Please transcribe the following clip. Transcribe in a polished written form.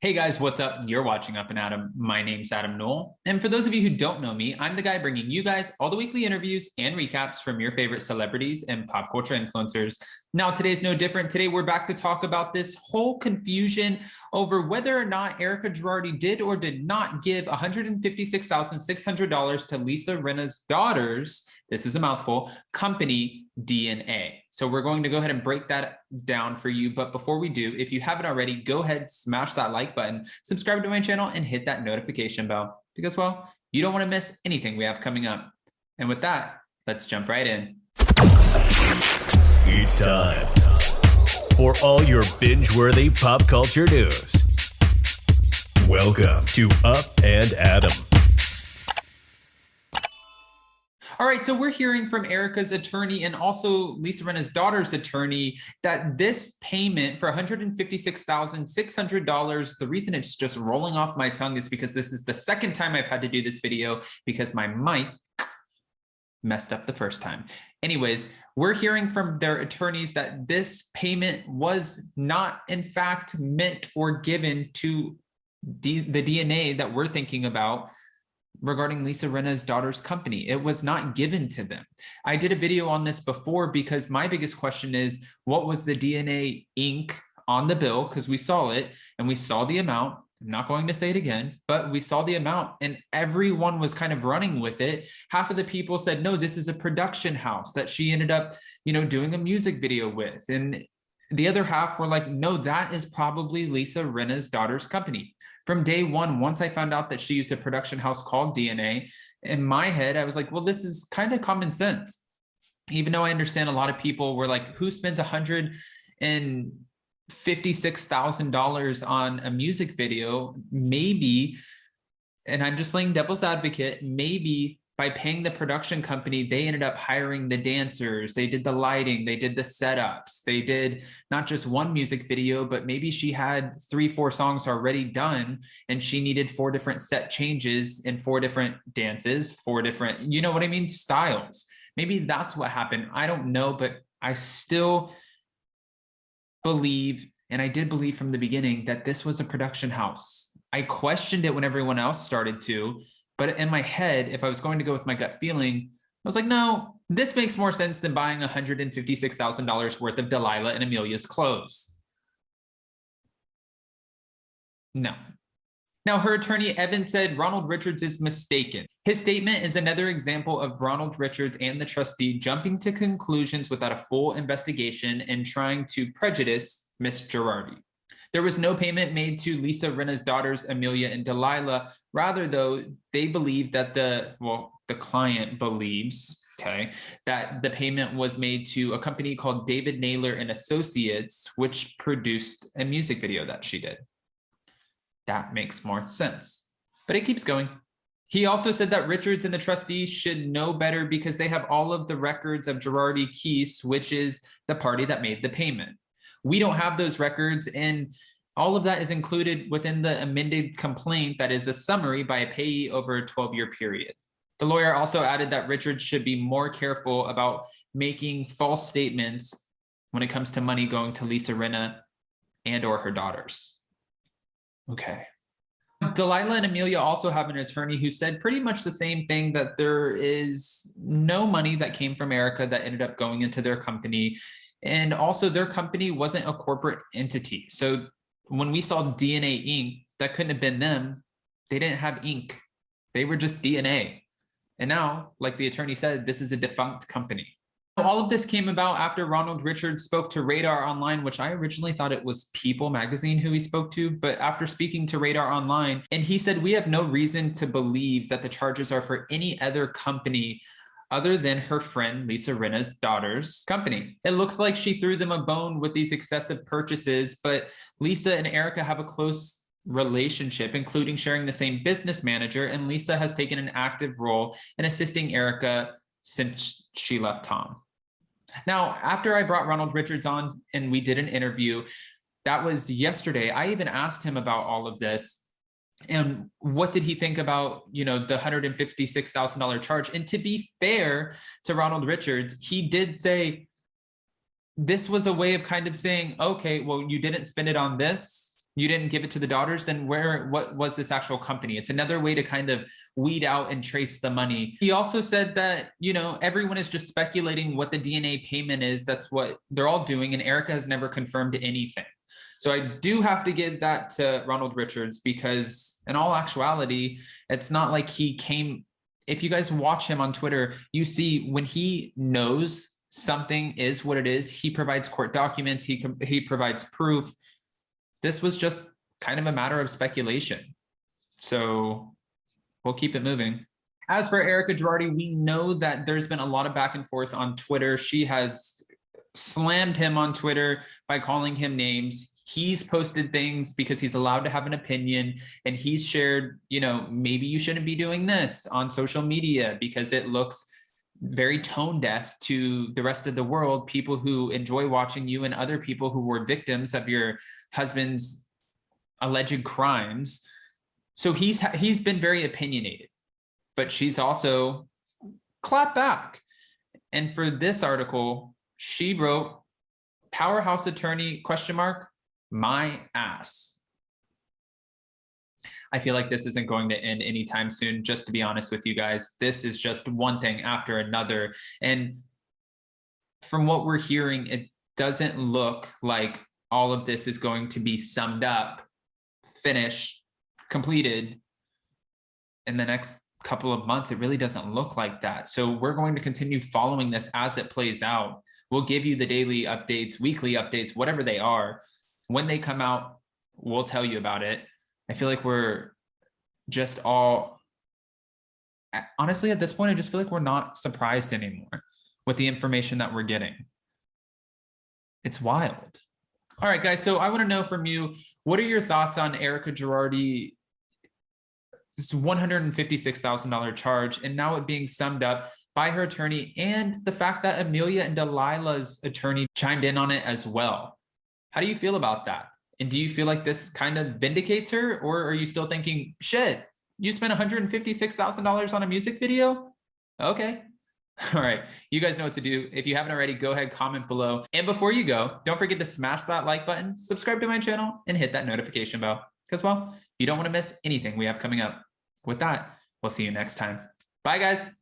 Hey guys, what's up? You're watching Up and Adam. My name's Adam Knoll. And for those of you who don't know me, I'm the guy bringing you guys all the weekly interviews and recaps from your favorite celebrities and pop culture influencers. Now, today's no different. Today, we're back to talk about this whole confusion over whether or not Erika Girardi did or did not give $156,600 to Lisa Rinna's daughter's, this is a mouthful, company DNA. So we're going to go ahead and break that down for you. But before we do, if you haven't already, go ahead, smash that like button, subscribe to my channel, and hit that notification bell because, well, you don't want to miss anything we have coming up. And with that, let's jump right in. It's time for all your binge-worthy pop culture news. Welcome to Up and Adam. All right, so we're hearing from Erika's attorney and also Lisa Rinna's daughter's attorney that this payment for $156,600, the reason it's just rolling off my tongue is because this is the second time I've had to do this video because my mic messed up the first time. Anyways, we're hearing from their attorneys that this payment was not, in fact, meant or given to the DNA that we're thinking about regarding Lisa Rinna's daughter's company. It was not given to them. I did a video on this before because my biggest question is, what was the DNA ink on the bill? Because we saw it and we saw the amount. I'm not going to say it again, but we saw the amount and everyone was kind of running with it. Half of the people said, no, this is a production house that she ended up, doing a music video with. And the other half were like, no, that is probably Lisa Rinna's daughter's company. From day one, once I found out that she used a production house called DNA, in my head, I was like, well, this is kind of common sense. Even though I understand a lot of people were like, who spends $156,000 on a music video? Maybe, and I'm just playing devil's advocate, maybe by paying the production company, they ended up hiring the dancers, they did the lighting, they did the setups, they did not just one music video, but maybe she had 3-4 songs already done and she needed 4 different set changes in 4 different dances, 4 different, styles. Maybe that's what happened. I don't know, but I still believe, and I did believe from the beginning, that this was a production house. I questioned it when everyone else started to, but in my head, if I was going to go with my gut feeling, I was like, no, this makes more sense than buying $156,000 worth of Delilah and Amelia's clothes. No. Now, her attorney, Evan, said Ronald Richards is mistaken. His statement is another example of Ronald Richards and the trustee jumping to conclusions without a full investigation and trying to prejudice Miss Girardi. There was no payment made to Lisa Rinna's daughters, Amelia and Delilah. Rather, though, they believe that the client believes, that the payment was made to a company called David Naylor and Associates, which produced a music video that she did. That makes more sense. But it keeps going. He also said that Richards and the trustees should know better because they have all of the records of Girardi Keese, which is the party that made the payment. We don't have those records, and all of that is included within the amended complaint that is a summary by a payee over a 12-year period. The lawyer also added that Richards should be more careful about making false statements when it comes to money going to Lisa Rinna and or her daughters. Okay. Delilah and Amelia also have an attorney who said pretty much the same thing, that there is no money that came from Erika that ended up going into their company. And also their company wasn't a corporate entity. So when we saw DNA Inc., that couldn't have been them. They didn't have ink. They were just DNA. And now, like the attorney said, this is a defunct company. All of this came about after Ronald Richards spoke to Radar Online, which I originally thought it was People magazine who he spoke to, but after speaking to Radar Online, and he said, we have no reason to believe that the charges are for any other company other than her friend Lisa Rinna's daughter's company. It looks like she threw them a bone with these excessive purchases, but Lisa and Erika have a close relationship, including sharing the same business manager, and Lisa has taken an active role in assisting Erika since she left Tom. Now, after I brought Ronald Richards on and we did an interview, that was yesterday, I even asked him about all of this. And what did he think about, the $156,000 charge? And to be fair to Ronald Richards, he did say this was a way of kind of saying, okay, well, you didn't spend it on this, you didn't give it to the daughters, then what was this actual company? It's another way to kind of weed out and trace the money. He also said that, you know, everyone is just speculating what the DNA payment is. That's what they're all doing. And Erika has never confirmed anything. So I do have to give that to Ronald Richards, because in all actuality, it's not like he came. If you guys watch him on Twitter, you see when he knows something is what it is, he provides court documents, he provides proof. This was just kind of a matter of speculation. So we'll keep it moving. As for Erika Girardi, we know that there's been a lot of back and forth on Twitter. She has slammed him on Twitter by calling him names. He's posted things because he's allowed to have an opinion, and he's shared, you know, maybe you shouldn't be doing this on social media because it looks very tone deaf to the rest of the world, people who enjoy watching you and other people who were victims of your husband's alleged crimes. So he's been very opinionated, but she's also clapped back. And for this article, she wrote, "Powerhouse attorney, ? My ass." I feel like this isn't going to end anytime soon, just to be honest with you guys. This is just one thing after another. And from what we're hearing, it doesn't look like all of this is going to be summed up, finished, completed in the next couple of months. It really doesn't look like that. So we're going to continue following this as it plays out. We'll give you the daily updates, weekly updates, whatever they are. When they come out, we'll tell you about it. I feel like we're just all, honestly, at this point, I just feel like we're not surprised anymore with the information that we're getting. It's wild. All right, guys. So I want to know from you, what are your thoughts on Erika Girardi's $156,000 charge, and now it being summed up by her attorney, and the fact that Amelia and Delilah's attorney chimed in on it as well? How do you feel about that? And do you feel like this kind of vindicates her, or are you still thinking, shit, you spent $156,000 on a music video? Okay. All right. You guys know what to do. If you haven't already, go ahead, comment below. And before you go, don't forget to smash that like button, subscribe to my channel, and hit that notification bell, because, well, you don't want to miss anything we have coming up. With that, we'll see you next time. Bye, guys.